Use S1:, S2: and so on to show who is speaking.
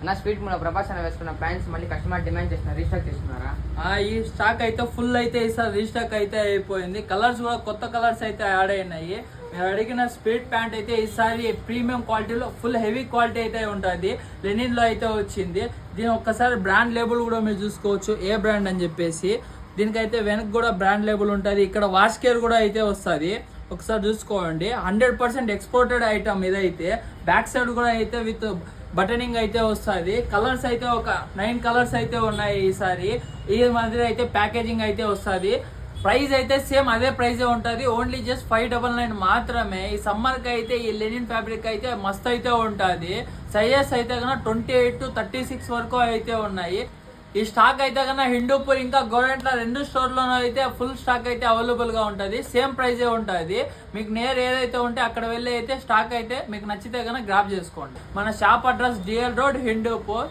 S1: నా స్వీట్ మూల ప్రభాస్ అన్న వేసుకున్న ప్యాంట్స్ మళ్ళీ కస్టమర్ డిమాండ్ చేస్తున్నారు, రీస్టాక్ చేస్తున్నారా?
S2: ఈ స్టాక్ అయితే ఫుల్ అయితే ఈసారి రీస్టాక్ అయితే అయిపోయింది. కలర్స్ కూడా కొత్త కలర్స్ అయితే యాడ్ అయినాయి. మీరు అడిగిన స్పీడ్ ప్యాంట్ అయితే ఈసారి ప్రీమియం క్వాలిటీలో ఫుల్ హెవీ క్వాలిటీ అయితే ఉంటుంది. లెనిన్ లో అయితే వచ్చింది. దీని ఒక్కసారి బ్రాండ్ లేబుల్ కూడా మీరు చూసుకోవచ్చు, ఏ బ్రాండ్ అని చెప్పేసి. దీనికైతే వెనక కూడా బ్రాండ్ లేబుల్ ఉంటుంది. ఇక్కడ వాష్ కేర్ కూడా అయితే వస్తుంది, ఒకసారి చూసుకోండి. 100% ఎక్స్పోర్టెడ్ ఐటమ్ ఇదైతే. బ్యాక్ సైడ్ కూడా అయితే విత్ బటనింగ్ అయితే వస్తుంది. కలర్స్ అయితే ఒక 9 కలర్స్ అయితే ఉన్నాయి ఈసారి. ఈ మాదిరి అయితే ప్యాకేజింగ్ అయితే వస్తుంది. ప్రైస్ అయితే సేమ్ అదే ప్రైజే ఉంటుంది, ఓన్లీ జస్ట్ 599 మాత్రమే. ఈ సమ్మర్కి అయితే ఈ లెనిన్ ఫ్యాబ్రిక్ అయితే మస్త్ అయితే ఉంటుంది. సైజెస్ అయితే కన్నా 28 to 36 వరకు అయితే ఉన్నాయి. ఈ స్టాక్ అయితే కన్నా హిందూపూర్ ఇంకా గోడెంట్ల 2 స్టోర్లోనూ అయితే ఫుల్ స్టాక్ అయితే అవైలబుల్ గా ఉంటుంది. సేమ్ ప్రైజే ఉంటుంది. మీకు నేర్ ఏదైతే ఉంటే అక్కడ వెళ్ళి అయితే స్టాక్ అయితే మీకు నచ్చితే కన్నా గ్రాప్ చేసుకోండి. మన shop address DL road, Hindupur.